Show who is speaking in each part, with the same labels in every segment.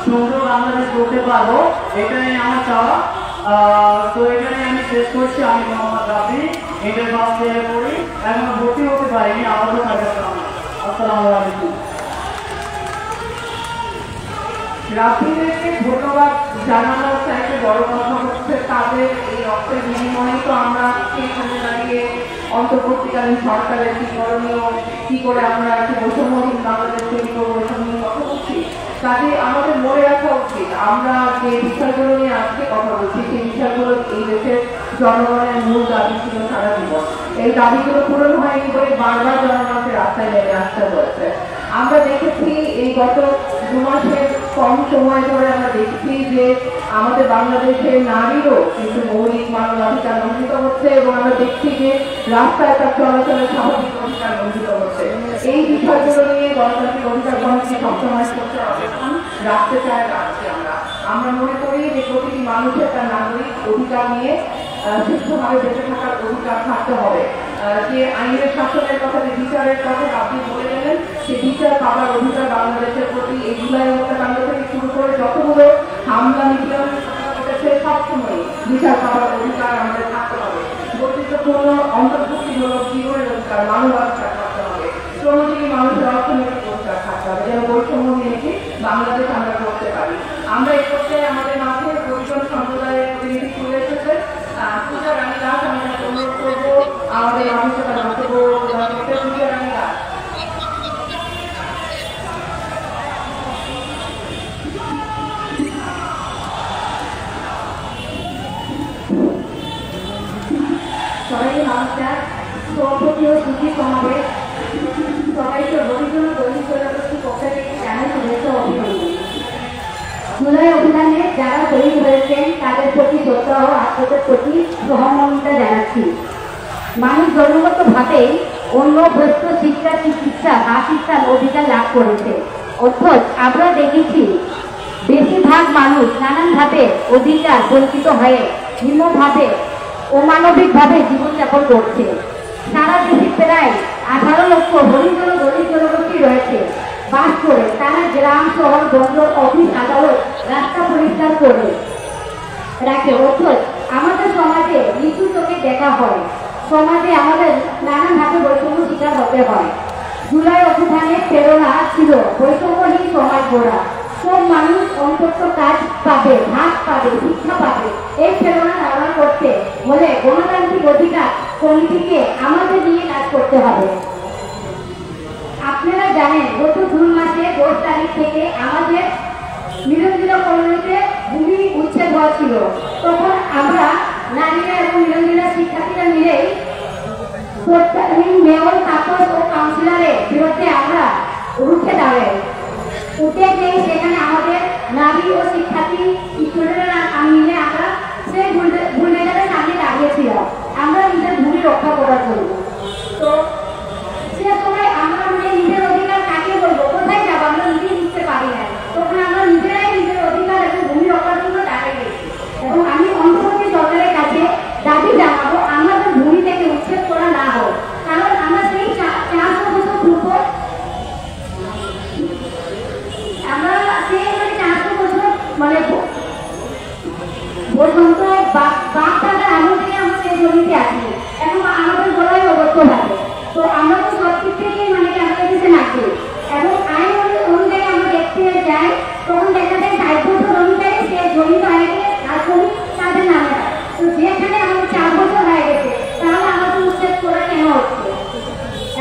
Speaker 1: সুন্দর বাংলাদেশ করতে পারবো, এটাই আমার চাওয়া। তো এখানে আমি শেষ করছি। আমি মোহাম্মদ রাফি, ইন্টার ফার্স্ট ইয়ারে পড়ি, এখনো ভর্তি হতে পারিনি, আবারও থাকার কারণে। আসসালামু আলাইকুম।
Speaker 2: রাফিদেরকে ধন্যবাদ জানানোর চাইতে বড় কথা হচ্ছে তাদের এই রক্তের বিনিময়ে তো আমরা সেখানে দাঁড়িয়ে অন্তর্বর্তীকালীন সরকারের কি করণীয়, কি করে আমরা একটি বৈষম্যহীন বাংলাদেশ তৈরি করবো, এসব নিয়ে কথা বলছি। কাজে আমাদের মনে রাখা উচিত আমরা যে বিষয়গুলো নিয়ে আজকে কথা বলছি সেই বিষয়গুলো এই দেশের জনগণের মূল দাবি ছিল সারা জীবন। এই দাবিগুলো পূরণ হয়নি বলে বারবার জনগণকে রাস্তায় নেমে আসতে হয়েছে। আমরা দেখেছি এই গত 2 মাসের কম সময় ধরে আমরা দেখছি যে আমাদের বাংলাদেশের নারীরও কিন্তু মৌলিক মানবাধিকার লঙ্ঘিত হচ্ছে এবং আমরা দেখছি যে রাস্তায় তার চলাচলের স্বাভাবিক অধিকার লঙ্ঘিত হচ্ছে। এই বিষয়গুলো নিয়ে গণতান্ত্রিক অধিকার কমিটি সবসময় অবস্থান রাখতে চায়, রাখছি আমরা মনে করি যে প্রতিটি মানুষের তার নাগরিক অধিকার নিয়ে সুস্থভাবে বেঁচে থাকার অধিকার থাকতে হবে। যে আইনের শাসনের কথা, যে বিচারের কথা আপনি বলে গেলেন, সে বিচার পাবার অধিকার বাংলাদেশের প্রতি এই জুলাই হত্যাকাণ্ড থেকে শুরু করে যতগুলো হামলা নিপীড়নের কথা ঘটেছে সবসময় বিচার পাবার অধিকার আমাদের থাকতে হবে। বৈচিত্র্যপূর্ণ অন্তর্ভুক্তিমূলক জীবনের অধিকার, মানবাধিকার থাকতে হবে। শ্রমজীবী মানুষের অর্থনৈতিক অধিকার থাকতে হবে, যেন বৈষম্য মেনে বাংলাদেশ আমরা করতে পারি। আমরা এই করতে আমাদের মাঝে পরিজন সম্প্রদায়ের প্রতিনিধি তুলে এসেছে। পূজা রানী দাস, আমি অনুরোধ করবো আমাদের মানুষের বক্তব্য পূজা রানী দাস।
Speaker 3: সবাইকে নমস্কার। সভাপতি ও সুখী সমাবেশ সবাইকে বহির্জন দৈনিক জনগোষ্ঠীর পক্ষ থেকে জানাই শুভেচ্ছা ও অভিনন্দন। জুলাই অভিযানে যারা শহীদ হয়েছেন তাদের প্রতি শ্রদ্ধা ও আত্মদের প্রতি সহমর্মিতা জানাচ্ছি। মানুষ জন্মগতভাবেই অন্য বস্তু শিক্ষা, চিকিৎসা, বাসস্থান অধিকার লাভ করেছে। অথচ আমরা দেখেছি বেশিরভাগ মানুষ নানানভাবে অধিকার বঞ্চিত হয়ে নিম্নভাবে অমানবিকভাবে জীবনযাপন করছে। সারা দেশে প্রায় 18 লক্ষ হরিজন দলিত জনগোষ্ঠী রয়েছে বাস করে। তারা গ্রাম, শহর, বন্দর, অফিস, আদালত, রাস্তা পরিষ্কার করে রাখে। অথচ আমাদের সমাজে নিচু চোখে দেখা হয়, সমাজে আমাদের নানানভাবে বৈষম্য শিকার হতে হয়। জুলাই অভিযানের প্রেরণা ছিল বৈষম্যহীন সমাজ গড়া। সব মানুষ অন্তত কাজ পাবে, ভাত পাবে, শিক্ষা পাবে। এই প্রেরণা ধারণ করতে হলে গণতান্ত্রিক অধিকার কমিটিকে আমাদের নিয়ে কাজ করতে হবে। আপনারা জানেন গত জুন মাসে 10 তারিখ থেকে আমাদের নিরঞ্জিত কলোনিতে ভূমি উচ্ছেদ হয়েছিল। তখন আমরা নারীরা এবং নিরঞ্জিত শিক্ষার্থীরা মিলেই মেয়র, তাপস ও কাউন্সিলরের বিরুদ্ধে আমরা রুখে দাঁড়াই। উঠে গিয়ে সেখানে আমাদের নারী ও শিক্ষার্থী স্টুডেন্টরা মিলে আমরা সেই ভুলমেজারের সামনে দাঁড়িয়েছিলাম আমরা নিজের ভূমি রক্ষা করার জন্য। তো সে সময় আমরা নিজের অধিকার কাকে বলবো, কোথায় যাবো, আমরা নিজেই বুঝতে পারি না। তখন আমরা নিজেরাই নিজের অধিকার এবং ভূমি রক্ষার জন্য দাঁড়িয়ে গেছি। এবং আমি অন্তর্বর্তী সরকারের কাছে দাবি জানাবো আমাদের ভূমি থেকে উচ্ছেদ করা না হোক। কারণ আমরা সেই 400 বছর পূর্ব আমরা সেই 400 বছর পর্যন্ত বাপ দাদা এমন থেকে আমরা সেই জমিতে আছি। এখন আমাদের গলায় অবস্থ থাকে। তো আমরা তো সব দিক থেকেই আমাদের কাছে নাকি এবং আইন অনুযায়ী আমরা দেখতে যাই, তখন দেখা যায় 60 বছর অনুযায়ী সে জমি হয়ে গেছে আর জমি তাদের নামে হয়। তো যেখানে আমাদের 4 বছর হয়ে গেছে তাহলে আমাদের উচ্ছেদ করা কেন হচ্ছে?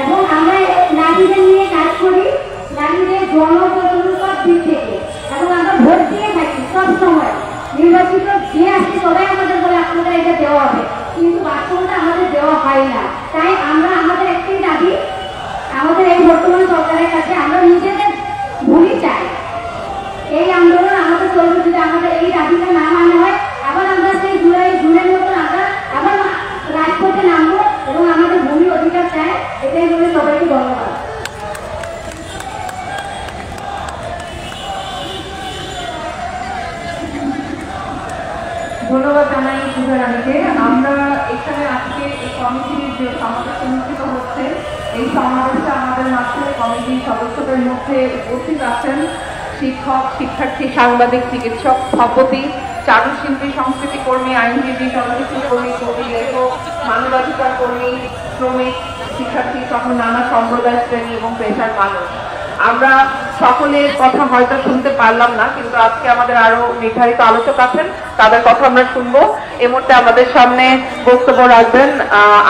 Speaker 3: এবং আমরা নারীদের নিয়ে কাজ করি, নারীদের জনপ্রতিনিধিত্বের দিক থেকে, এবং আমরা ভোট দিয়ে থাকি সব সময়। নির্বাচিত যে আসছে সবাই আমাদের বলে আপনাদের এটা দেওয়া হবে, কিন্তু বাস্তবতা আমাদের দেওয়া হয় না। তাই আমরা আমাদের একটি দাবি আমাদের এই বর্তমান সরকারের কাছে, আমরা নিজেদের ভূমি চাই। এই আন্দোলন আমাদের চলবে, যদি আমাদের এই দাবিটা না মানা হয় আবার আমরা সেই জুনের মতন আমরা আবার রাজপথে নামবো এবং আমাদের ভূমি অধিকার চাই। এটাই বলে সবাইকে ধন্যবাদ।
Speaker 2: ধন্যবাদ জানাই পূজা রানীকে। আমরা এখানে আজকে এই কমিটির যে সমাবেশ অনুষ্ঠিত হচ্ছে এই সমাবেশে আমাদের মাঝে কমিটির সদস্যদের মধ্যে উপস্থিত আছেন শিক্ষক, শিক্ষার্থী, সাংবাদিক, চিকিৎসক, স্থপতি, চারুশিল্পী, সংস্কৃতি কর্মী, আইনজীবী, চলচ্চিত্র কর্মী, কবি, লেখক, মানবাধিকার কর্মী, শ্রমিক, শিক্ষার্থী সহ নানা সম্প্রদায়, শ্রেণী এবং পেশার মানুষ। আমরা সকলের কথা হয়তো শুনতে পারলাম না, কিন্তু আজকে আমাদের আরো নির্ধারিত আলোচক আছেন, তাদের কথা আমরা শুনবো। এই মুহূর্তে আমাদের সামনে বক্তব্য রাখবেন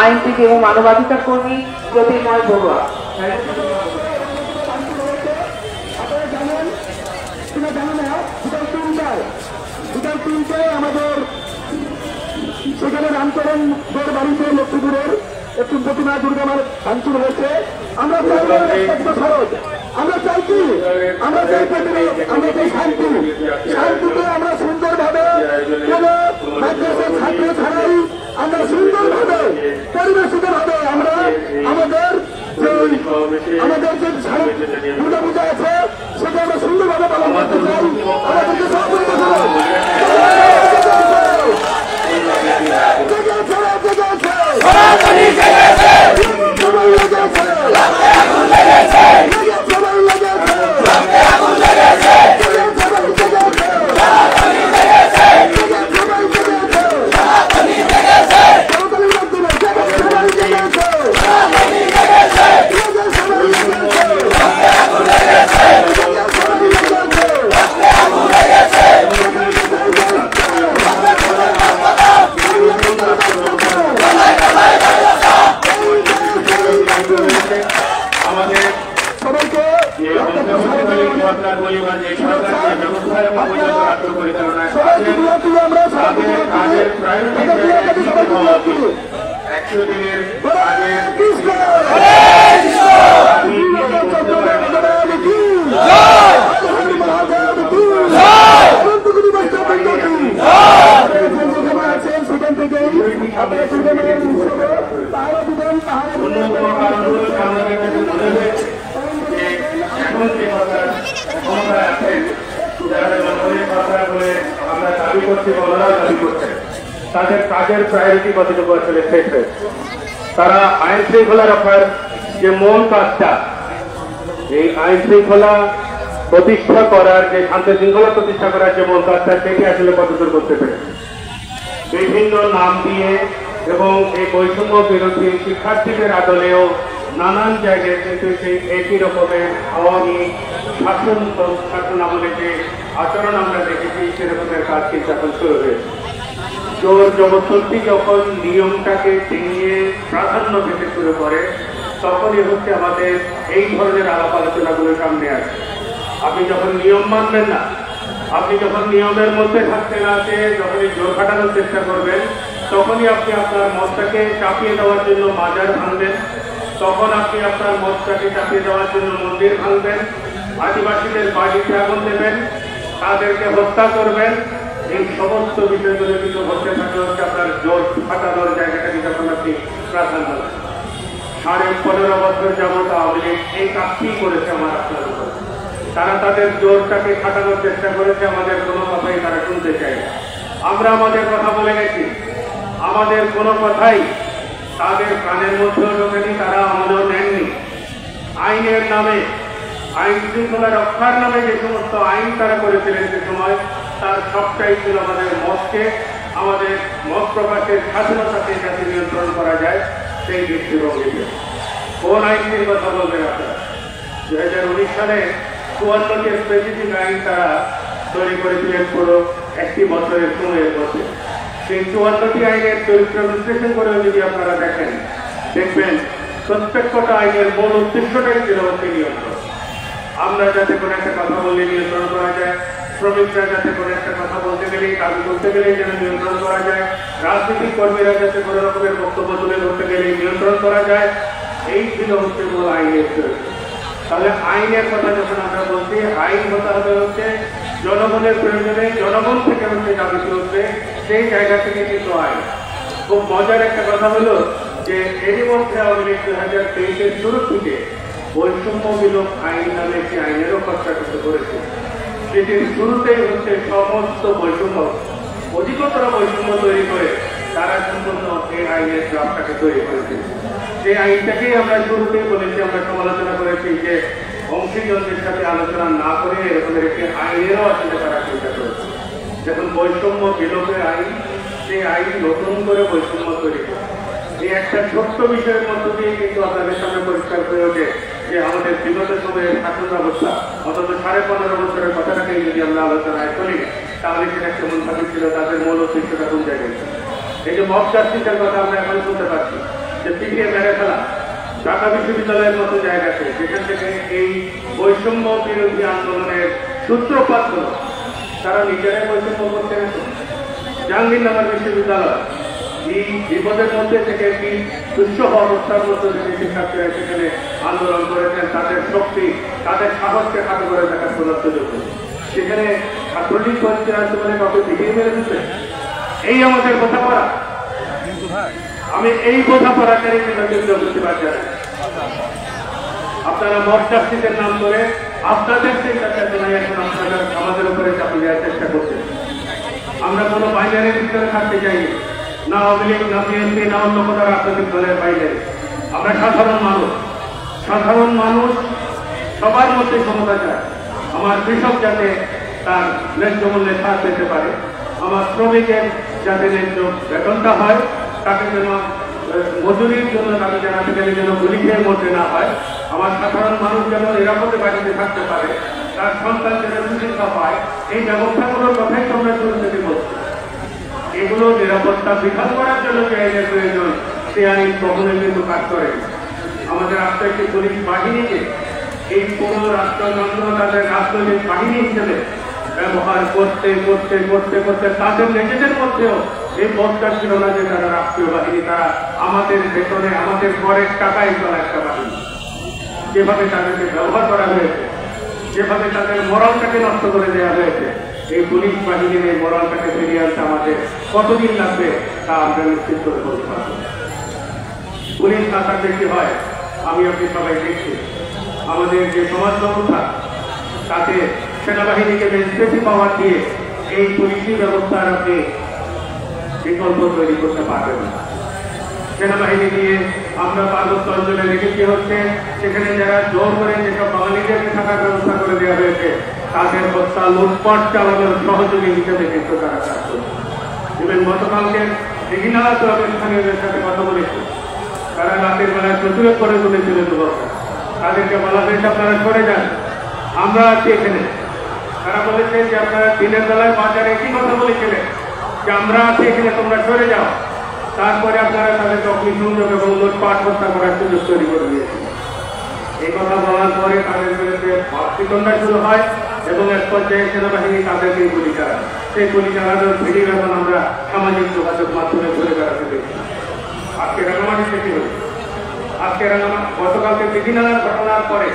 Speaker 2: আইনজীবী এবং মানবাধিকার কর্মী জ্যোতির্ময় বড়ুয়া।
Speaker 4: আমাদের সেখানে রামচরণের বাড়িতে লক্ষ্মীপুরের একটু প্রতিমা দুর্গামার ভাঙচুর হয়েছে। আমরা চাই সরজ, আমরা চাই কি, আমরা চাই আমরা চাই শান্তি। শান্তিতে আমরা সুন্দরভাবে কোন মাদ্রাসার ছাত্র ছাড়াই আমরা সুন্দরভাবে পরিবেশিত ভাবে আমরা আমাদের যে দুর্গা পূজা আছে সেটা আমরা সুন্দরভাবে পালন করতে চাই। আমাদেরকে সহযোগিতা করুন।
Speaker 5: তাদের কাজের প্রায়োরিটি কতটুকু আসলে শেষ হয়েছে। তারা আইন শৃঙ্খলা রক্ষার যে মূল কাজটা, এই আইন শৃঙ্খলা প্রতিষ্ঠা করার, যে শান্তি শৃঙ্খলা প্রতিষ্ঠা করার যে মূল কাজটা, সেটি আসলে কতদূর করতে পেরেছে। বিভিন্ন নাম দিয়ে এবং এই বৈষম্য বিরোধী শিক্ষার্থীদের আদলেও নানান জায়গায় কিন্তু সেই একই রকমের আওয়ামী শাসন আমলে যে আচরণ আমরা দেখেছি, সেরকমের কাজ কিন্তু এখন শুরু হয়েছে। জোর জবরদস্তি যখন নিয়মটাকে ডিঙিয়ে প্রাধান্য পেতে শুরু করে, তখনই হচ্ছে আমাদের এই ধরনের আলাপ আলোচনাগুলো সামনে আসে। আপনি যখন নিয়ম মানবেন না, আপনি যখন নিয়মের মধ্যে থাকতে না চেয়ে যখনই জোর খাটানোর চেষ্টা করবেন, তখনই আপনি আপনার মতটাকে চাপিয়ে দেওয়ার জন্য মাজার ভাঙবেন, তখন আপনি আপনার মতটাকে চাপিয়ে দেওয়ার জন্য মন্দির ভাঙবেন, আদিবাসীদের বাড়িতে আগুন দেবেন, তাদেরকে হত্যা করবেন। এই সমস্ত বিষয়গুলো কিন্তু হচ্ছে থাকলে হচ্ছে আপনার জোর খাটানোর জায়গাটাকে যখন আপনি প্রাধান্য দেন। 15.5 বছর যাবত আওয়ামী লীগ এই কাজটি করেছে আমার আপনার উপর। তারা তাদের জোরটাকে খাটানোর চেষ্টা করেছে, আমাদের কোনো কথাই তারা শুনতে চায় না। আমরা আমাদের কথা বলে গেছি, আমাদের কোনো কথাই তাদের প্রাণের মধ্যেও ঢোকেনি, তারা আমলেও নেননি। আইনের নামে, আইন শৃঙ্খলা রক্ষার নামে যে সমস্ত আইন তারা করেছিলেন সে সময়, তার সবটাই ছিল আমাদের মতকে, আমাদের মত প্রকাশের স্বাধীনতাকে যাতে নিয়ন্ত্রণ করা যায় সেই দৃষ্টিভঙ্গিতে। কোন আইনের কথা বলবেন আপনারা? 2019 সালে 54টি স্পেসিফিক আইন তারা তৈরি করেছিলেন পুরো একটি বছরের সময়ের মধ্যে। সেই 54টি আইনের চরিত্র বিশ্লেষণ করেও যদি আপনারা দেখেন, দেখবেন প্রত্যেকটা আইনের মূল উদ্দেশ্যটাই ছিল হচ্ছে নিয়ন্ত্রণ। আমরা যাতে কোনো একটা কথা বললে নিয়ন্ত্রণ করা যায়, শ্রমিকরা যাতে কোনো একটা কথা বলতে গেলেই, দাবি করতে গেলেই যেন নিয়ন্ত্রণ করা যায়, রাজনৈতিক কর্মীরা যাতে কোনো রকমের বক্তব্য তুলে ধরতে গেলেই নিয়ন্ত্রণ করা যায়, এই ছিল হচ্ছে মূল আইনের চরিত্র। তাহলে আইনের কথা যখন আমরা বলছি, আইন হতে হবে হচ্ছে জনগণের প্রয়োজনে, জনগণ থেকে হচ্ছে দাবি উঠবে, সেই জায়গা থেকে কিন্তু আইন। খুব মজার একটা কথা হলো যে এরই মধ্যে আওয়ামী লীগ 2023-এর শুরু থেকে বৈষম্য বিলোপ আইন নামে একটি আইনেরও খসড়া কিন্তু করেছে। সেটির শুরুতেই হচ্ছে সমস্ত বৈষম্য, অধিকতর বৈষম্য তৈরি করে তারা সম্পূর্ণ এই আইনের ড্রাফটটাকে তৈরি করেছে। সেই আইনটাকেই আমরা শুরুতেই বলেছি, আমরা সমালোচনা করেছি যে অংশীজনদের সাথে আলোচনা না করে এরকমের একটি আইনেরও আসলে তারা চিন্তা করেছে। যখন বৈষম্য বিলোপের আইন, সেই আইন নতুন করে বৈষম্য তৈরি করে। এই একটা ছোট্ট বিষয়ের মধ্য দিয়ে কিন্তু আপনাদের সামনে পরিষ্কার হয়ে ওঠে যে আমাদের বিগত সময়ের শাসন ব্যবস্থা অন্তত 15.5 বছরের কথাটাকেই যদি আমরা আলোচনায় করি, তাহলে সেটা কেমন ভাবে ছিল, তাদের মূল উদ্দেশ্যটা কোন জায়গায়। এই যে মব জাস্টিসের কথা আমরা এখন শুনতে পাচ্ছি, যে পিটিয়ে মেরে ফেলা ঢাকা বিশ্ববিদ্যালয়ের মতো জায়গাতে, যেখান থেকে এই বৈষম্য বিরোধী আন্দোলনের সূত্রপাত হল, তারা নিজেরাই বৈষম্য করতে গেছে। জাহাঙ্গীরনগর বিশ্ববিদ্যালয় এই বিপদের মধ্যে থেকে একটি দুঃসহ অবস্থার মধ্যে থেকে শিক্ষার্থীরা সেখানে আন্দোলন করেছেন, তাদের শক্তি, তাদের সাহসকে হাতে করে দেখার কোনো সুযোগ নেই। সেখানে ছাত্রলীগ করছে আসতে বলে কাউকে পিটিয়ে মেরে দিচ্ছে। এই আমাদের বোঝাপড়া। আমি এই বোঝাপড়াটাই কিন্তু বুঝতে পারছি না। আপনারা মব জাস্টিসের নাম করে আপনাদের চিন্তা চেতনায় এখন আপনারা আমাদের উপরে চাপিয়ে দেওয়ার চেষ্টা করছেন। আমরা কোনো বাইরের ভিতরে থাকতে চাইনি, না আওয়ামী লীগ, না বিএনপি, না অন্য কোনো রাজনৈতিক দলের বাইরে। আমরা সাধারণ মানুষ, সাধারণ মানুষ সবার মধ্যে ক্ষমতা চায়। আমার কৃষক যাতে তার ন্যায্য মূল্যে ছাড় পেতে পারে, আমার শ্রমিকের যাতে ন্যায্য বেতনটা হয়, তাকে যেন মজুরির জন্য তাকে জানাতে গেলে যেন গুলি খেয়ে মরতে না হয়, আমার সাধারণ মানুষ যেন নিরাপদে বাড়িতে থাকতে পারে, তার সন্তান যেন সুশিক্ষা পায়, এই ব্যবস্থাগুলোর কথাই তো আমরা শুরু থেকে বলছি। এগুলো নিরাপত্তা বিধান করার জন্য যে আইনের প্রয়োজন, সে আইন কখনোই কিন্তু কাজ করে। আমাদের একটি পুলিশ বাহিনীকে এই পুরো রাষ্ট্রযন্ত্র তাদের রাজনৈতিক বাহিনী হিসেবে ব্যবহার করতে করতে করতে করতে তাদের নিজেদের মধ্যেও এই বোধটা ছিল না যে তারা রাষ্ট্রীয় বাহিনী, তারা আমাদের বেতনে আমাদের ঘরের টাকায় চলা একটা বাহিনী। যেভাবে তাদেরকে ব্যবহার করা হয়েছে, যেভাবে তাদের মরালটাকে নষ্ট করে দেওয়া হয়েছে, এই পুলিশ বাহিনীর এই মরালটাকে ফিরিয়ে আনতে আমাদের কতদিন লাগবে তা আমরা নিশ্চিত করে বলতে পারব। পুলিশ না থাকলে কি হয়, আমি আপনি সবাই দেখছি আমাদের যে সমাজ ব্যবস্থা, তাতে সেনাবাহিনীকে ম্যাজিস্ট্রেসি পাওয়ার দিয়ে এই পুলিশি ব্যবস্থার আপনি বিকল্প তৈরি করতে পারবেন না। সেনাবাহিনী দিয়ে আমরা পার্বত্য অঞ্চলে দেখেছি হচ্ছে, সেখানে যারা জোর করে যেসব বাঙালিদেরকে থাকার ব্যবস্থা করে দেওয়া হয়েছে, তাদের হত্যা লুটপাট চালানোর সহযোগী হিসেবে কিন্তু তারা কাজ করছে। ইভেন গতকালকে দিঘিনালা ক্লাবের স্থানীয়দের সাথে কথা বলেছে, তারা রাতের বেলায় প্রতিরোধ করে তুলেছিল যুবকরা, তাদেরকে বলা হয়েছে আপনারা সরে যান, আমরা আছি এখানে। তারা বলেছে যে আপনারা দিনের বেলায় বাজারে একই কথা বলেছিলেন যে আমরা আছি এখানে, তোমরা সরে যাও। তারপরে আপনারা তাদেরকে অগ্নিসংযোগ এবং লুটপাট হত্যা করার সুযোগ তৈরি করে দিয়েছেন। এই কথা বলার পরে তাদের বিরুদ্ধে ভাতৃদণ্ডা শুরু হয় এবং এক পর্যায়ে সেনাবাহিনী তাদেরকে গুলি চালায়। সেই গুলি চালানোর ভিডিও এখন আমরা সামাজিক যোগাযোগ মাধ্যমে ঘুরে বেড়াতে দেখি। আজকে রাঙামাটিতে কি হল? আজকে গতকালকে দিঘিনালার ঘটনার পরে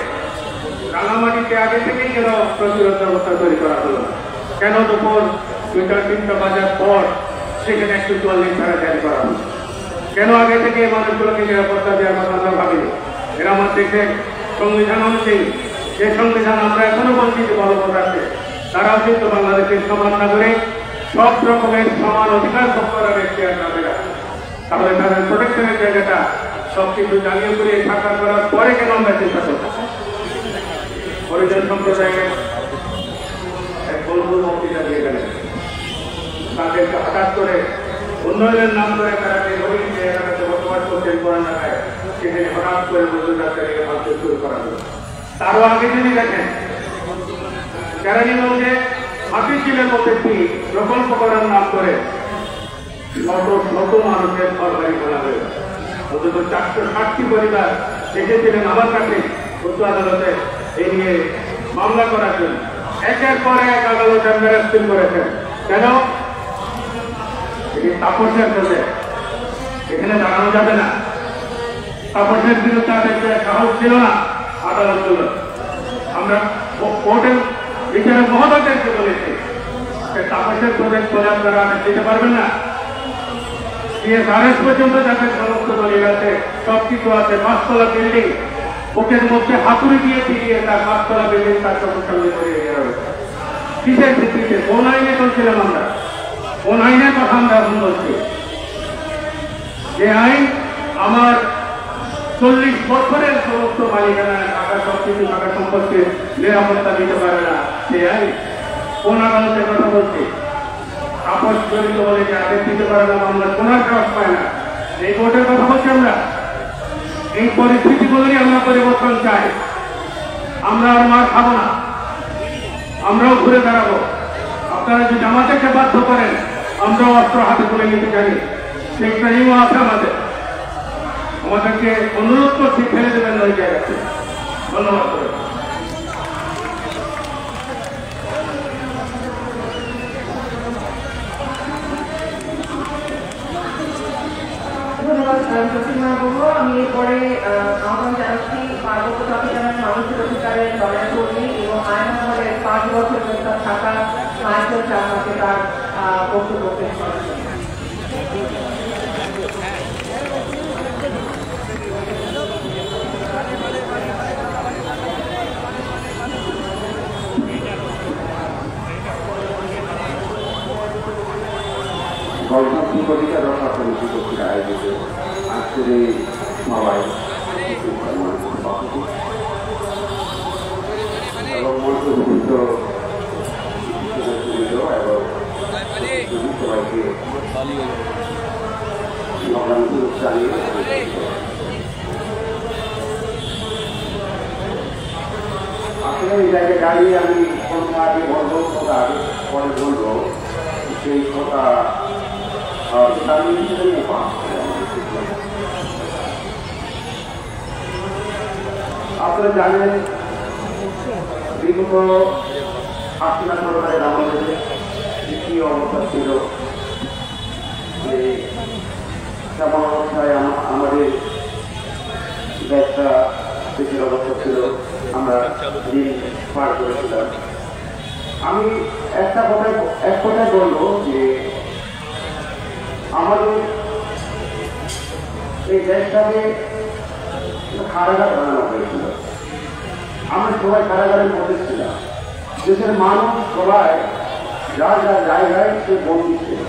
Speaker 5: রাঙামাটিতে আগে থেকেই কেন প্রতিরোধ ব্যবস্থা তৈরি করা হলো? কেন দুপুর 2টা-3টা বাজার পর সেখানে 144 ধারা জারি করা হলো? কেন আগে থেকে মানুষগুলোকে নিরাপত্তা দেওয়ার কথা আমরা ভাবিনি? এরা আমার দেশে সংবিধান অনুযায়ী, যে সংবিধান আমরা এখনো বলছি যে বলবৎ আছে, তারাও কিন্তু বাংলাদেশের সমান নাগরিক, সব রকমের সমান অধিকার ভোগ করার এখতিয়ার তাদের আছে। তাহলে তাদের প্রোটেকশনের জায়গাটা সবকিছু জানিয়ে করে থাকা করার পরে কেন আমরা চেষ্টা করতে? পরিজন সম্প্রদায়ের এক বন্ধু বক্তৃতা দিয়ে গেলেন, তাদেরকে হঠাৎ করে উন্নয়নের নাম করে তারা যে রোহিং জায়গাটাতে বসবাস করতেন পুরান ঢাকায়, সেখানে হঠাৎ করে মজুর রাস্তাকে ভাঙতে শুরু করা হলো। তারও আগে যদি দেখেন কেরানীগঞ্জে হাতির ঝিলের মধ্যে একটি প্রকল্প করার নাম করে শত শত মানুষের সরকারি বলা হয়েছে। অন্তত 460টি পরিবার এসেছিলেন আমার কাছে উচ্চ আদালতে এই নিয়ে মামলা করার জন্য। একের পর এক আদালত এম্বারেস্টিং করেছেন। কেন? এটি তাপসের জন্য, এখানে দাঁড়ানো যাবে না। তাপসের বিরুদ্ধে তাদেরকে সাহস ছিল না আদালতগুলো। আমরা কোর্টের বিচারক মহোদয়দেরকে বলেছি যে তাপসের প্রদেশ বলে আপনারা দিতে পারবেন না। CSRS পর্যন্ত যাদের সমস্ত দলিল আছে, সবকিছু আছে, 5তলা বিল্ডিং, ওকের মধ্যে হাতুড়ি দিয়ে ফিরিয়ে তার 5তলা বিল্ডিং তার চোখের সামনে করিয়ে দেওয়া হয়েছে। কিসের ভিত্তিতে? কোন আইনে চলছিলাম আমরা? কোন আইনের কথা আমরা এখন বলছি? যে আইন আমার 40 বছরের সমস্ত মালিকানা টাকা সবকিছু টাকা সম্পত্তির নিরাপত্তা দিতে পারে না সে আইন কোন আদালতের কথা বলছে? আপস জড়িত বলে যে আদেশ দিতে পারে না, মামলা শোনার সাহস পায় না, এই কোর্টের কথা বলছি আমরা। এই পরিস্থিতিগুলোরই আমরা পরিবর্তন চাই। আমরা আর মার খাবো না, আমরাও ঘুরে দাঁড়াবো। আপনারা যদি আমাদেরকে বাধ্য করেন, আমরাও অস্ত্র হাতে তুলে নিতে চাই। সেই ট্রেনিংও আছে আমাদের। আমাদেরকে অনুরোধ করছি, ফেলে দেবেন ওই জায়গাতে। ধন্যবাদ।
Speaker 2: ধন্যবাদ প্রতিমা বাবু। আমি এরপরে আহ্বান জানাচ্ছি পার্বত্য চট্টগ্রামের মানুষের অধিকারের লড়াই কর্মী এবং আয়নাঘরের 5 বছর বেতন থাকা মাইকেল চাকমাকে তার বক্তব্য পেশ করার জন্য।
Speaker 6: গণতান্ত্রিক অধিকার রক্ষা কমিটি কর্তৃক আয়োজিত আজকের এই সভায় এবং মঞ্চবিশিষ্ট এবং সবাইকে সংগ্রামী জানিয়ে আসলে এই জায়গায় দাঁড়িয়ে আমি কোনো আগে বলবো, কথা পরে বলবো, সেই কথা আপনারা জানেন বিগত হাসিনা সরকারের আমাদের দ্বিতীয় অবস্থা ছিল যে তেমন অবস্থায় আমাদের দেশটা দেশের অবস্থা ছিল, আমরা দিন পার করেছিলাম। আমি এক কথায় বলবো যে আমাদের এই দেশটাকে কারাগার বানানো হয়েছিল। আমরা সবাই কারাগারের মধ্যে ছিলাম। দেশের মানুষ সবাই যার যার জায়গায় সে বন্দী ছিল।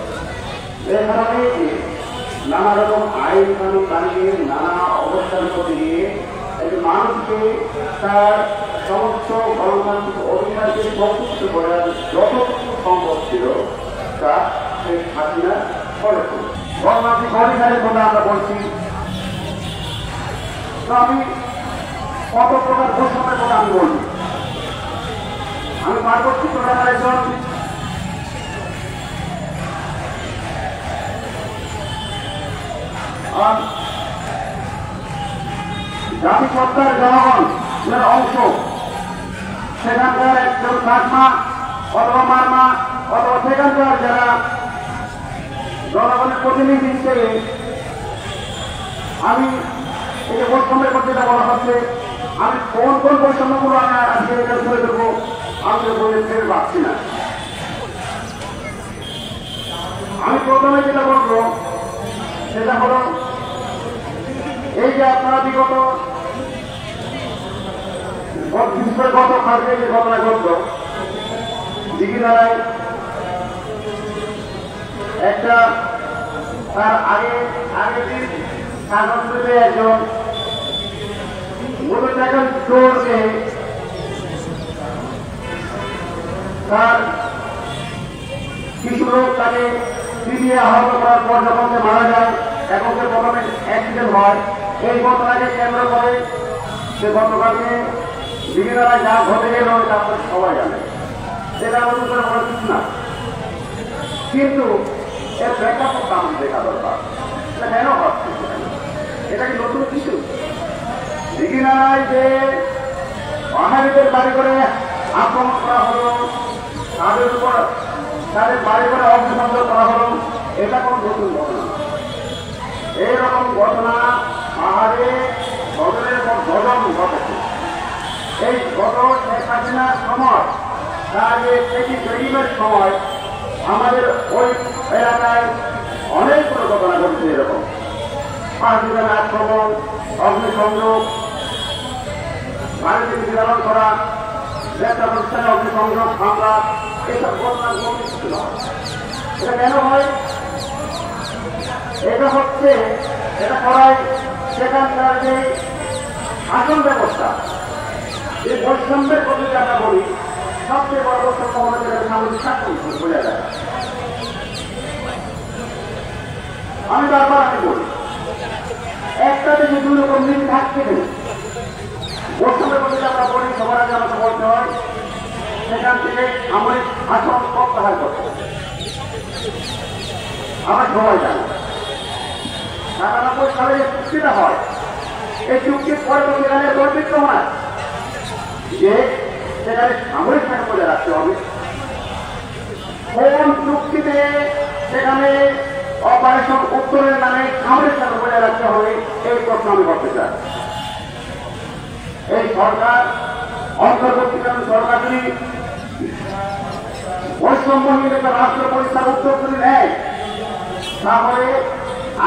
Speaker 6: এর কারণে নানা রকম আইন কানুন বানিয়ে নানা অবস্থার মধ্যে দিয়ে মানুষকে তার সমস্ত গণতান্ত্রিক অধিকারকে প্রতিষ্ঠিত করার যতটুকু সম্ভব ছিল তা সেই হাসিনা করেছে। গণতান্ত্রিক অধিকারের কথা আমরা বলছি, আমি কত প্রকার বৈষম্যের কথা আমি বলছি। আমি পার্বত্য চট্টগ্রামের একজন জাতিসত্তার জনগণের অংশ, সেখানকার একজন কাকমা অথবা মারমা অথবা সেখানকার যারা জনগণের প্রতিনিধি হিসেবে আমি এই যে বৈষম্যের কথা যেটা বলা হচ্ছে, আমি কোন কোন বৈষম্যগুলো আমি আজকে এটা তুলে দেবো আমি বলে ফের পাচ্ছি না। আমি প্রথমে যেটা বলবো সেটা হলো এই যে আপনারা বিগত গত কালকে যে ঘটনা ঘটল দিঘিনালায়, একটা তার আগের দিন সাগরে একজন মোটরসাইকেল চোরকে তার কিছু লোক তাকে পিটিয়ে আহত করার পর যখন সে মারা যায়, এখন সে প্রথমে অ্যাক্সিডেন্ট হয়। এই ঘটনাকে কেন্দ্র করে সে গতকালকে দিঘিনালায় যা ঘটে গেল তা সবাই জানে, সেটা নতুন করে বলা কিছু না। কিন্তু এর প্রেক্ষাপটটা আমাদের দেখা দরকার, এটা কেন হচ্ছে, এটা কি নতুন কিছু? দিঘিনালায় যে পাহাড়িদের বাড়ি করে আক্রমণ করা হলো, তাদের উপর তাদের বাড়ি করে অগ্নিসংযোগ করা হলো, এটা কোনো নতুন ঘটনা। এইরকম ঘটনা পাহাড়ে ঘটনের পর ঘটন ঘটেছে। এই ঘটন শেখ হাসিনার সময়, তার যে ট্রেনিংয়ের সময় আমাদের ওই এলাকায় অনেকগুলো ঘটনা ঘটেছে। এরকম পাহাড়িদের আক্রমণ, অগ্নিসংযোগ, বাড়ি থেকে বিতরণ করা, ব্যবসা প্রতিষ্ঠানে অগ্নিসংযোগ, হামলা, এসব ঘটনা ঘটেছিল। এটা কেন হয়? এটা হচ্ছে, এটা করায় সেখানকার যে শাসন ব্যবস্থা, এই বৈষম্যের কথা যদি আমরা বলি, সবচেয়ে বড় বৈষম্য হলো যেটা সামাজিক শাসন বোঝা যায়। আমি বলি একটা দেশে দুই রকম নীতি থাকতে নেই। বৈষম্যের কথা যদি আমরা বলি, সবার আগে আমাকে বলতে হয় সেখান থেকে সামরিক শাসন প্রত্যাহার করতে হবে। আমরা সবাই জানি ৯৭ সালে যে চুক্তিটা হয়, এই চুক্তির পরে তো সেখানে বৈচিত্র হয় যে সেখানে সামরিক শাসন বজায় রাখতে হবে। কোন চুক্তিতে সেখানে অপারেশন উত্তরের নামে সামরিক শাসন বজায় রাখতে হবে, এই প্রশ্ন আমি করতে চাই। এই সরকার অন্তর্বর্তীকালীন সরকার যদি বৈষম্যহীন একটা রাষ্ট্র পরিচালনার উদ্যোগ যদি নেয়, তাহলে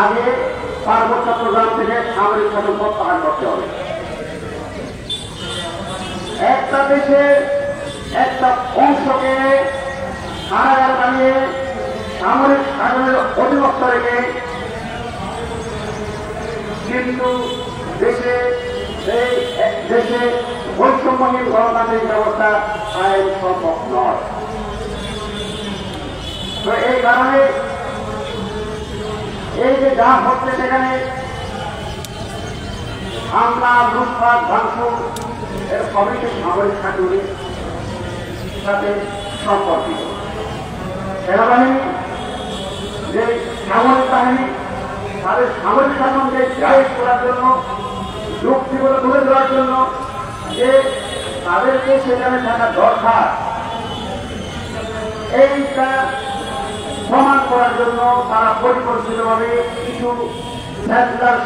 Speaker 6: আগে পার্বত্য চট্টগ্রাম থেকে সামরিক শাসন প্রত্যাহার করতে হবে। একটা দেশের একটা অংশকে কারাগার বানিয়ে সামরিক শাসনের অধীনস্থ রেখে কিন্তু দেশে বৈষম্যহীন গণতান্ত্রিক ব্যবস্থা কায়েম সম্ভব নয়। তো এই কারণে এই যে যা হচ্ছে সেখানে হামলা, লুটপাট, ভাঙচুর এর সবই সামরিক শাসনের সাথে সম্পর্কিত। সেনাবাহিনী যে সামরিক বাহিনী তাদের সামরিক শাসনকে জাহির করার জন্য, যুক্তিগুলো তুলে ধরার জন্য যে তাদেরকে সেখানে থাকা দরকার, এইটা প্রমাণ করার জন্য তারা পরিকল্পিতভাবে কিছু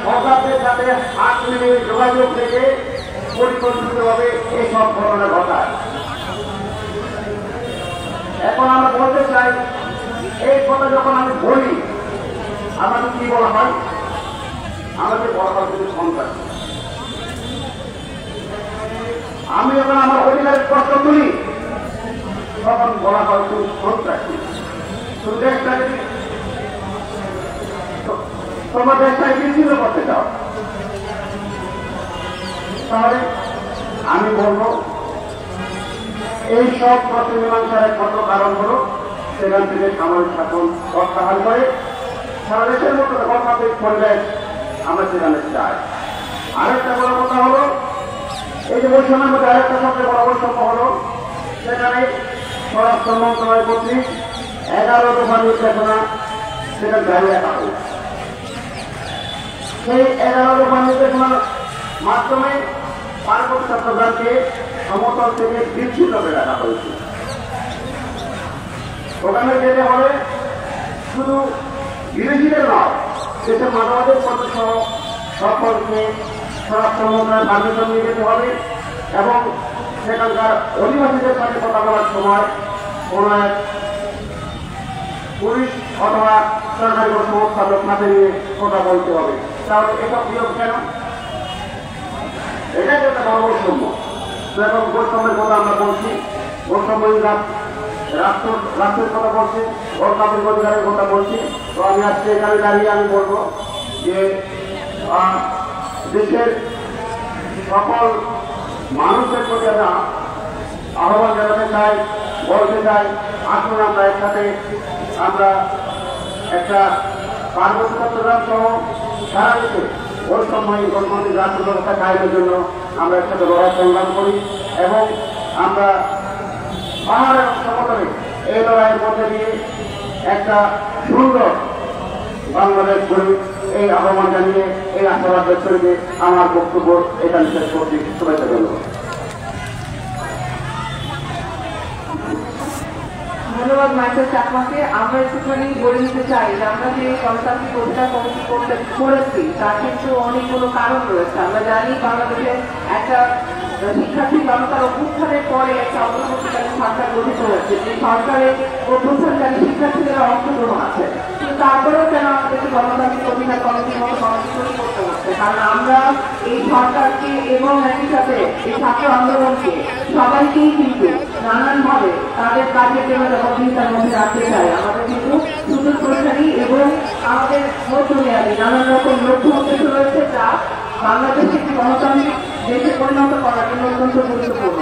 Speaker 6: সরকারদের সাথে হাত মিলিয়ে যোগাযোগ রেখে পরিকল্পিতভাবে এইসব ঘটনা ঘটায়। এখন আমরা বলতে চাই, এই কথা যখন আমি বলি আমাকে কি বলা হয়? আমাকে বলা হয় শুধু সন্ত্রাসী। আমি যখন আমার অধিকারের প্রশ্ন তুলি তখন বলা হয় শুধু সন্ত্রাসী। তোমার দেশটাকে বিচ্ছিন্ন করতে চাও, তাহলে আমি বলবো এই সব প্রতিমীমাংসার একমাত্র কারণ হলো সেখান থেকে সামরিক শাসন প্রত্যাহার করে সারা দেশের মতো গণতান্ত্রিক পরিবেশ আমরা সেখানে চাই। আরেকটা বড় কথা হলো, এই যে বৈষম্যের মধ্যে আরেকটা সবচেয়ে বড় বৈষম্য হলো সেখানে স্বরাষ্ট্র মন্ত্রণালয় কর্তৃক 11 দফা নির্দেশনা সেটা জারি রাখা হয়েছে। সেই 11 দফা নির্দেশনার মাধ্যমে পার্বত্য চট্টগ্রামকে সমতল থেকে বিচ্ছিন্ন করে রাখা হয়েছে। ওখানে যেতে হবে শুধু বিদেশিদের নয়, দেশের মানবাধিকার পত্র সহ সকলকে স্বরাষ্ট্র মন্ত্রণালয়ের পারমিশন নিয়ে যেতে হবে এবং সেখানকার অধিবাসীদের সাথে কথা বলার সময় কোন এক পুলিশ অথবা সরকারি কোনো সংস্থা লোক সাথে নিয়ে কথা বলতে হবে। তাহলে এসব নিয়ম কেন? এটাই একটা বড় বৈষম্য। এখন বৈষম্যের কথা আমরা বলছি, বৈষম্যহীন রাষ্ট্রের কথা বলছি, গণতান্ত্রিক অধিকারের কথা বলছি। তো আমি আজকে এখানে দাঁড়িয়ে আমি বলবো যে দেশের সকল মানুষের প্রতি আমরা আহ্বান জানাতে চাই, বলতে চাই, আসুন আমরা একসাথে আমরা একটা পার্বত্য চট্টগ্রাম সহ সারা দেশে বৈষম্যহীন গণতান্ত্রিক রাষ্ট্র ব্যবস্থা কায়েমের জন্য আমরা একসাথে লড়াই সংগ্রাম করি এবং আমরা পাহাড়ের সমতলে এই লড়াইয়ের মধ্যে দিয়ে একটা সুন্দর বাংলাদেশ করি। এই আহ্বান জানিয়ে এই আশাবাদ ব্যক্ত করে আমার বক্তব্য এখানে শেষ করছি। সবাইকে ধন্যবাদ।
Speaker 2: ধন্যবাদ মাইকেল চাকমাকে। আমরা একটুখানি বলে নিতে চাই যে আমরা যে গণতান্ত্রিক অধিকার কমিটি করেছি তার কিন্তু অনেকগুলো কারণ রয়েছে। আমরা জানি বাংলাদেশে একটা শিক্ষার্থী জনতার অভ্যুত্থানের পরে একটা অন্তর্বর্তীকালীন সরকার গঠিত হয়েছে, যে সরকারের অভ্যুত্থানকারী শিক্ষার্থীদের অংশগ্রহণ আছে। কিন্তু তারপরেও কেন আমাদেরকে গণতান্ত্রিক অধিকার কমিটির মতো কমিটি তৈরি করতে হচ্ছে? কারণ আমরা এই সরকারকে এবং একই সাথে এই ছাত্র আন্দোলনকে সবাইকেই কিন্তু নানানভাবে তাদের কাজের জন্য জবাবদিহিতার মধ্যে রাখতে চাই। আমাদের কিন্তু সুযোগ প্রসারী এবং আমাদের মধ্যমেয়াদী নানান রকম লক্ষ্য উদ্দেশ্য রয়েছে, যা বাংলাদেশকে একটি গণতান্ত্রিক দেশে পরিণত করার জন্য অত্যন্ত গুরুত্বপূর্ণ।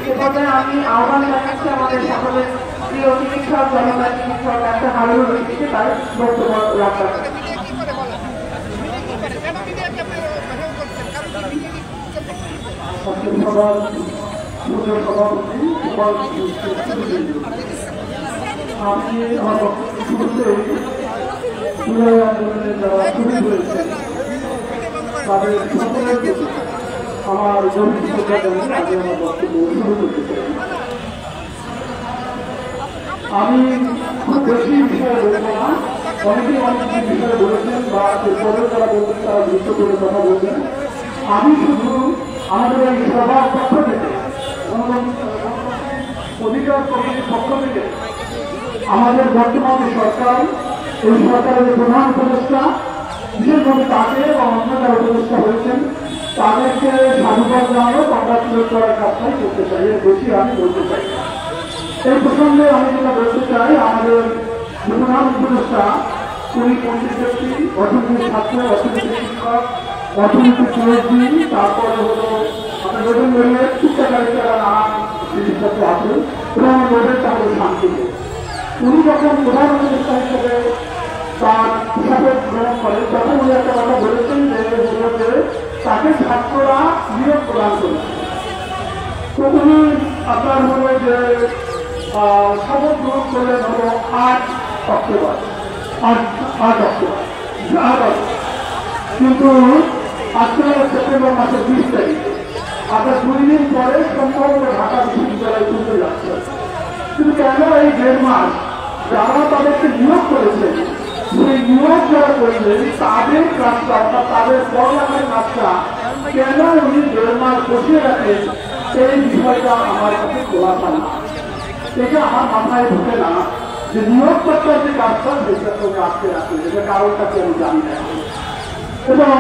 Speaker 2: এ পর্যায়ে আমি আহ্বান জানাচ্ছি আমাদের সকলের প্রিয় চিকিৎসক, জনতা চিকিৎসক ডাক্তার হারুনুর রশিদকে তার বক্তব্য রাখতে।
Speaker 4: আমি আমার বক্তব্য শুরুতে জুলাই আন্দোলনে যারা শহীদ হয়েছে তাদের সকলের প্রতি আমার গভীর শ্রদ্ধা জানিয়ে আগে আমার বক্তব্য শুরু করতে চাই। আমি খুব বেশি বিষয়ে বলবো না, অনেকেই অনেক বিষয়ে বলেছেন বা এরপরেও যারা বলছেন তারা গুরুত্ব করে কথা বলছেন। আমি শুধু আমাদের এই সবার পক্ষ থেকে অধিকার কমিটির পক্ষ থেকে আমাদের বর্তমান সরকার, এই সরকারের প্রধান উপদেষ্টা, বিশেষভাবে তাকে এবং অন্য যারা উপদেষ্টা হয়েছেন তাদেরকে সাধুবাদ জানানো, কংগ্রাচুলেট করার কাজটাই করতে চাই, এর বেশি আমি বলতে চাই। এই প্রসঙ্গে আমি যেটা বলতে চাই, আমাদের প্রধান উপদেষ্টা উনি পণ্ডিত ব্যক্তি, অর্থনীতির ছাত্র, অর্থনীতির শিক্ষক, অর্থনীতির পিএইচডি, তারপরে হলো আমাদের নতুন বেরিয়ে শিক্ষাকারী যারা নানান জিনিসপত্র আছে এবং নোবেল তাদের শান্তি। উনি যখন প্রধান উপদেষ্টা হিসেবে তার হিসাবে গ্রহণ করেন তখন উনি একটা কথা বলেছেন যে তাকে ছাত্ররা নিয়োগ প্রদান করেছে। তো উনি আপনার হলো যে শপথ গ্রহণ করলেন হলো 8 অক্টোবর, কিন্তু আজকে সেপ্টেম্বর মাসের 20 তারিখ, আপনার 2 দিন পরে সম্পূর্ণ ঢাকা বিশ্ববিদ্যালয় তুলতে যাচ্ছে। কিন্তু কেন এই 1.5 মাস যারা তাদেরকে নিয়োগ করেছে, সেই নিয়োগ যারা করলেন তাদের কাজটা অর্থাৎ তাদের পড়ালেখার কাজটা কেন উনি 1.5 মাস বসিয়ে রাখেন, সেই বিষয়টা আমার কাছে খোলাসা না। এটা আমার মাথায় ঢুকে না যে নিয়োগকর্তার যে কাজটা সেটা তোকে আটকে রাখে, এটা কারণটাকে আমি জানি না। এবং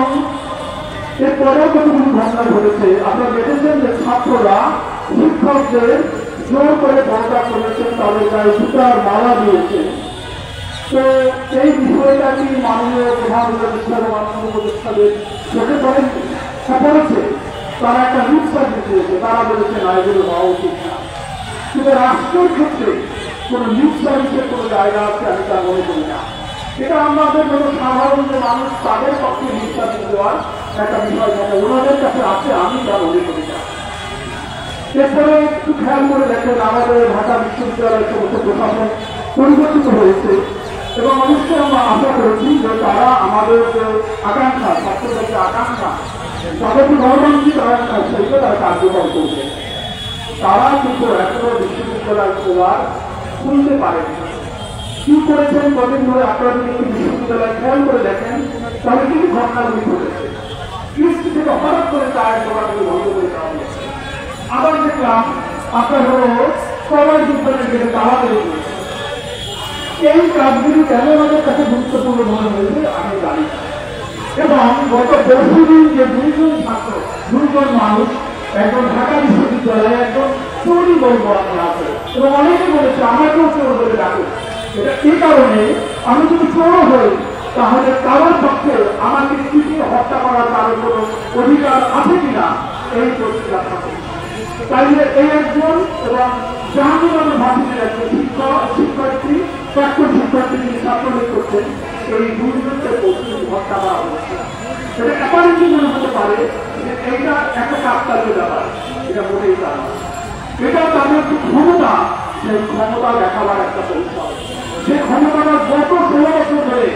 Speaker 4: এরপরেও কতগুলো ঘটনা ঘটেছে, আপনারা দেখেছেন যে ছাত্ররা শিক্ষকদের জোর করে বর্ণনা করেছেন, তাদের গায়ে জুতার মালা দিয়েছে। তো এই বিষয়টা কি মাননীয় প্রধান উপদেষ্টা এবং মাননীয় উপদেষ্টাদের চোখে পড়েছে? তারা একটা রূপ সার্ভিস দিয়েছে, তারা বলেছে না এগুলো হওয়া উচিত না। কিন্তু রাষ্ট্রের ক্ষেত্রে কোনো নিউজ সার্ভিসের কোনো জায়গা আছে আমি তা মনে করি না। এটা আমাদের কোনো সাধারণ যে মানুষ তাদের পক্ষে নিউজ সার্ভিস দেওয়ার একটা বিষয় যেটা ওনাদের কাছে আছে আমি তা মনে করি না। এরপরে একটু খেয়াল করে দেখেন, আমাদের ঢাকা বিশ্ববিদ্যালয়ের সমস্ত প্রশাসন পরিবর্তিত হয়েছে এবং অবশ্যই আমরা আশা করেছি যে তারা আমাদের যে আকাঙ্ক্ষা, ছাত্রদের যে আকাঙ্ক্ষা, তাদের যে গণতান্ত্রিক আকাঙ্ক্ষা সেইটা তারা কার্যকর করবে। তারা কিন্তু এখনো বিশ্ববিদ্যালয় খোলার খুলতে পারেনি। কি করেছেন কদিন ধরে আপনারা যদি একটু বিশ্ববিদ্যালয় খেয়াল করে দেখেন তাহলে কিন্তু ঘটনাগুলি ঘটেছে। কৃষ্টি থেকে হঠাৎ করে চায়ের দোকানগুলি বন্ধ করে দেওয়া হয়েছে। আবার দেখলাম আপনার হলো সবাই বিদ্যালয়ের গেলে তালা বেড়ে গিয়েছে। এই কাজগুলি কেন আমাদের কাছে গুরুত্বপূর্ণ মনে হয়েছে আমি জানি না। এবং গত 10 দিন যে 2 জন ছাত্র, 2 জন মানুষ, একজন ঢাকা বিশ্ববিদ্যালয়ে একজন চোরই বলবো আমি আছে এবং অনেকে বলেছে আমাকেও চোর বলে ডাকে। এটা এই কারণে আমি যদি চোর হই তাহলে কারোর পক্ষে আমাকে পিটিয়ে হত্যা করার কারোর কোনো অধিকার আছে কিনা এই পরিষ্কার থাকে। তাইলে এই একজন এবং জাহাঙ্গীর ভাষীদের একজন শিক্ষার্থী, প্রাক্তন শিক্ষার্থী যিনি ছাত্রলীগ করছেন, এই 2 জনকে হত্যা করা হচ্ছে। এটা অ্যাপারেন্টলি মনে হতে পারে যে এইটা একটা কাকতালীয় ব্যাপার, এটা মোটেই তা না। এটা তাদের যে ক্ষমতা, সেই ক্ষমতা দেখাবার একটা কৌশল। সেই ক্ষমতাটা গত 16 বছর ধরে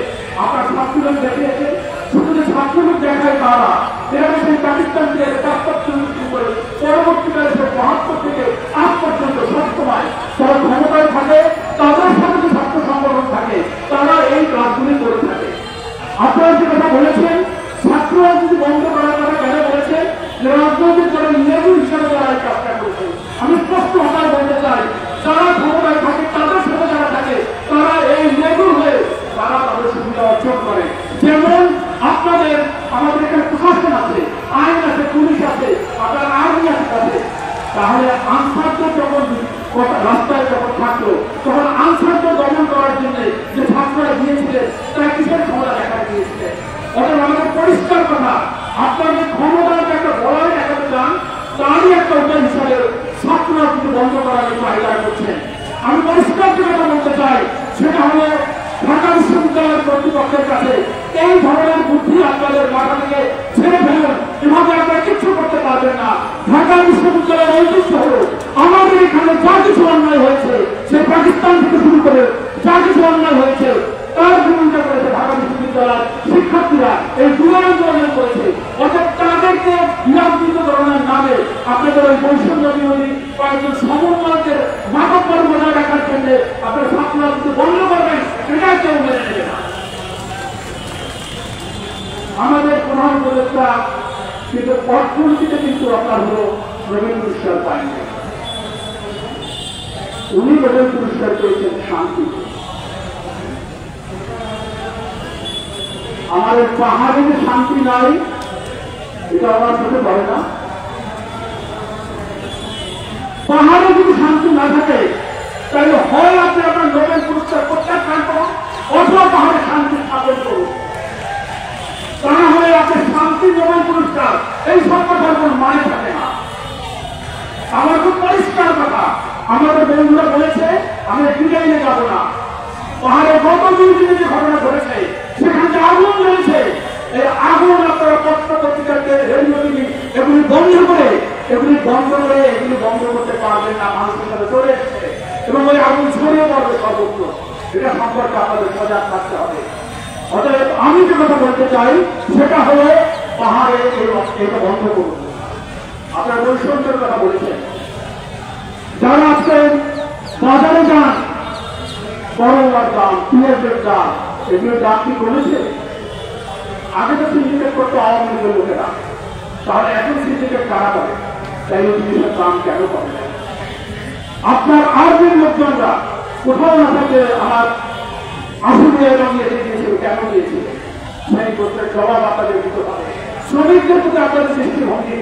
Speaker 4: আপনার ছাত্রদের দেখিয়েছে। শুধু যে ছাত্রদের দেখায় তারা এরকম সেই পাকিস্তান থেকে 75 শুরু করে পরবর্তীকালে সে 72 থেকে আজ পর্যন্ত সবসময় তারা ক্ষমতায় থাকে, তাদের সাথে যে ছাত্র সংগঠন থাকে তারা এই কাজগুলি করে থাকে। আপনারা যে কথা বলেছেন ছাত্র রাজনীতি বন্ধ করার কথা কেন বলেছেন, যে রাজনৈতিক দলের নেতৃত্ব হিসাবে তারা এই কাজটা করেছে। আমি স্পষ্ট ভাষায় বলতে চাই, যারা ক্ষমতায় থাকে তাদের সাথে যারা থাকে তারা এই নেতৃত্ব হয়ে তারা তাদের সুবিধা অর্জন করে। যেমন আপনাদের আমাদের এখানে প্রশাসন আছে, আইন আছে, পুলিশ আছে, আপনার আর্মি আছে। তাহলে আনসারকে যখন রাস্তায় যখন থাকলো তখন আনসারকে দমন করার জন্য যে ছাত্ররা গিয়েছিলেন তারা কিসের ক্ষমতা দেখা দিয়েছিলেন। অর্থাৎ আমাদের পরিষ্কার কথা, আপনাদের ক্ষমতাকে একটা বলয় দেখাতে চান, তারই একটা উপায় হিসাবে ছাত্ররা কিন্তু বন্ধ করার জন্য হাইলাইট করছেন। আমি পরিষ্কার কথা বলতে চাই, সেটা হলো ঢাকা বিশ্ববিদ্যালয়ের কর্তৃপক্ষের কাছে এই ধরনের বুদ্ধি আপনাদের মাথা থেকে ছেড়ে ফেলুন। এভাবে আপনারা কিচ্ছু করতে পারবেন না। ঢাকা বিশ্ববিদ্যালয়ের ঐতিহ্য হলো আমাদের এখানে যা কিছু অন্যায় হয়েছে, সে পাকিস্তান থেকে শুরু করে যা কিছু অন্যায় হয়েছে তার বিরোধিতা করেছে ঢাকা বিশ্ববিদ্যালয়ের শিক্ষার্থীরা, এই জুলাই আন্দোলন করেছে। অর্থাৎ তাদেরকে বিরামকরণের নামে আপনাদের ওই বৈষম্য বিরোধী কয়েকজন সমন্বয়কের মানববল বজায় রাখার জন্য আপনারা ছাত্ররা কিন্তু বন্ধ করবেন, এটা কেউ মেনে নেবে না। আমাদের প্রধান উপদেষ্টা কিন্তু অর্থনীতিতে কিন্তু আপনার হলো নোবেল পুরস্কার পায়নি, উনি নোবেল পুরস্কার পেয়েছেন শান্তি। আমাদের পাহাড়ে যে শান্তি নাই এটা আমার চোখে পড়ে না। পাহাড়ে যদি শান্তি না থাকে তাহলে হয় আপনি আপনার নোবেল পুরস্কার প্রত্যাখ্যান করুন, অথবা পাহাড়ে শান্তি স্থাপন করুন। তা না হলে আপনি শান্তি নোবেল পুরস্কার এই সরকার কোন মানে থাকে না। আমার খুব পরিষ্কার কথা, আমাদের বন্ধুরা বলেছে আমি ডিজাইনে যাব না। পাহাড়ে গত 2 দিনে যে ঘটনা ঘটেছে সেখানে যে আগুন জ্বলেছে, এই আগুন আপনারা পত্রিকাকে রেডিও টিভি এগুলি বন্ধ করে এগুলি বন্ধ করতে পারবেন না। মানুষের সাথে চলে এসছে এবং ওই আগুন ছড়িয়ে পড়বে সর্বত্র। এটা সম্পর্কে আপনাদের সজাগ থাকতে হবে। অতএব আমি যে কথা বলতে চাই সেটা হলো পাহাড়ে এটা বন্ধ করুন। আপনার বৈষম্যের কথা বলেছেন, যারা আজকে বাজারে যান, করলার দাম, পেঁয়াজের দাম, এগুলোর দাম কি কমেছে? আগে তো সিন্ডিকেট করতো আওয়ামী লীগের লোকেরা, তাহলে এখন সিন্ডিকেট কারা করে? তাই ওই জিনিসের দাম কেন কমে যায়? আপনার আর্মির লোকজনরা কোথাও না থাকে আমার আসলে দিয়েছিল, কেন দিয়েছিল সেই প্রশ্নের জবাব আপনাদের দিতে হবে। শ্রমিকদের প্রতি আপনাদের দৃষ্টিভঙ্গি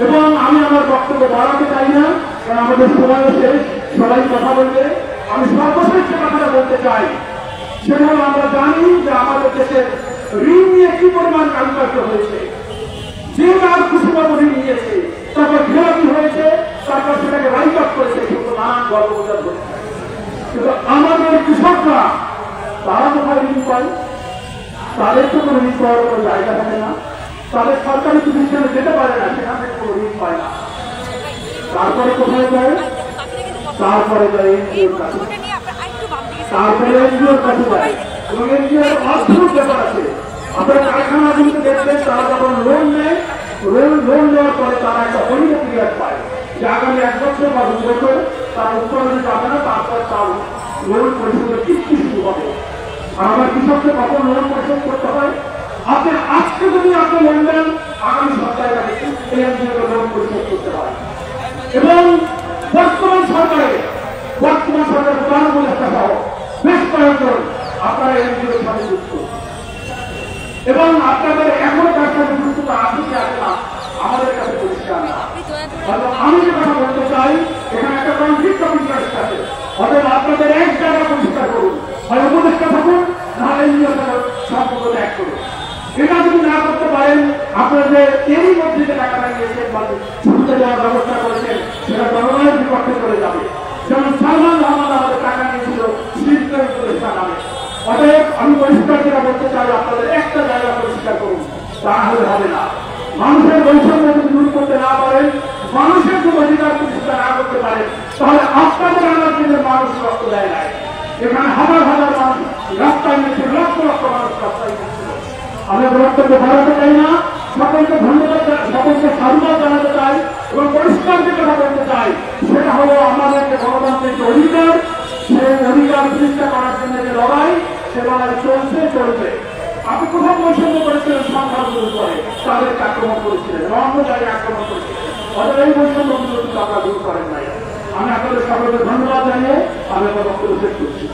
Speaker 4: এবং আমি আমার বক্তব্য বাড়াতে চাই না, কারণ আমাদের সময় শেষ, সবাই কথা বলবে। আমি সর্বশেষ যে কথাটা বলতে চাই সেটা হলো আমরা জানি যে আমাদের দেশের ঋণ নিয়ে কি পরিমাণ কারুকার্য হয়েছে। যে তার খুশিবাবু ঋণ নিয়েছে, তারপর খেলাপি হয়েছে, তারপর সেটাকে রাইট আপ করেছে, কিন্তু নানান গল্পগুজব হয়েছে। কিন্তু আমাদের কৃষকরা তারা কোথায় ঋণ পায়? তাদের তো কোনো ঋণ পাওয়ার কোনো জায়গা থাকে না, তাদের সরকারি প্রতিষ্ঠানে যেতে পারে না, সেখান থেকে কোনো ঋণ পায় না। তারপরে কোথায় যায়? তারপরে যায় এনজিওর কাছে, তারপরে এনজিওর কাছে যায় এবং এনজিওর অদ্ভুত ব্যাপার আছে। আপনারা কারখানাগুলিতে দেখবেন তারা যখন লোন নেয়, লোন নেওয়ার পরে তারা একটা হলিডে পিরিয়ড পায় যে আগামী 1 বছর বা 2 বছর তার উৎপাদনে যাবে না, তারপর তার লোন পরিশোধের কিস্তি শুরু হবে। আর আমার কৃষককে কখন লোন পরিশোধ করতে হয়? আপনি আজকে যদি আপনি লোন দেন, আগামী সপ্তাহে তাকে এনজিওকে লোন পরিশোধ করতে হয়। এবং বর্তমান সরকারের প্রধান উপদেষ্টা সহ বেশ কয়েকজন আপনারা এনজিওর সাথে যুক্ত এবং আপনাদের এখনো তার সাথে যুক্ততা আছে কি আছে না আমাদের কাছে পরিষ্কার না। আমি যে কথা বলতে চাই, এখানে একটা কনফ্লিক্ট অফ ইন্টারেস্ট আছে। অতএব আপনাদের এক জায়গা পরিষ্কার করুন, হয় উপদেষ্টা থাকুন, নাহলে এনজিওর সাথে সম্পর্ক ত্যাগ করুন। এটা যদি না করতে পারেন, আপনাদের এরই মধ্যে যে টাকাটা নিয়েছেন বা ছুটতে দেওয়ার ব্যবস্থা করেছেন সেটা জনগণের বিপক্ষে চলে যাবে। যেমন সালমান রহমান আমাদের টাকা নিয়েছিল শিল্পের উপদেষ্টা নামে। অতএব আমি পরিষ্কার যেটা বলতে চাই, আপনাদের একটা জায়গা পরিষ্কার করুন, তা হলে হবে না। মানুষের বৈষম্য যদি দূর করতে না পারেন, মানুষের যদি অধিকার প্রতিষ্ঠা না করতে পারেন, তাহলে আপনাদের আমার জন্য মানুষ রক্ত দেয় নাই। এখানে হাজার হাজার মানুষ রাস্তায় নিচ্ছে, লক্ষ লক্ষ মানুষ রাস্তায় নিচ্ছে। আমি বক্তব্য বাড়াতে চাই না, সকলকে ধন্যবাদ, সকলকে সাধুবাদ জানাতে চাই এবং পরিষ্কার যে কথা বলতে চাই সেটা হলো আমাদের যে গণতান্ত্রিক অধিকার, সেই অধিকার প্রতিষ্ঠা করার জন্য যে লড়াই, সে লড়াই চলবে। আপনি কোথাও বৈষম্য করেছিলেন সংখ্যাগুলোর উপরে, তাদেরকে আক্রমণ করেছিলেন, অন্য জায়গায় আক্রমণ করেছিলেন। অর্থাৎ এই বৈষম্যগুলো কিন্তু আপনারা দূর করেন নাই। আমি আপনাদের সকলকে ধন্যবাদ জানিয়ে আমি আমার বক্তব্য শেষ করছি।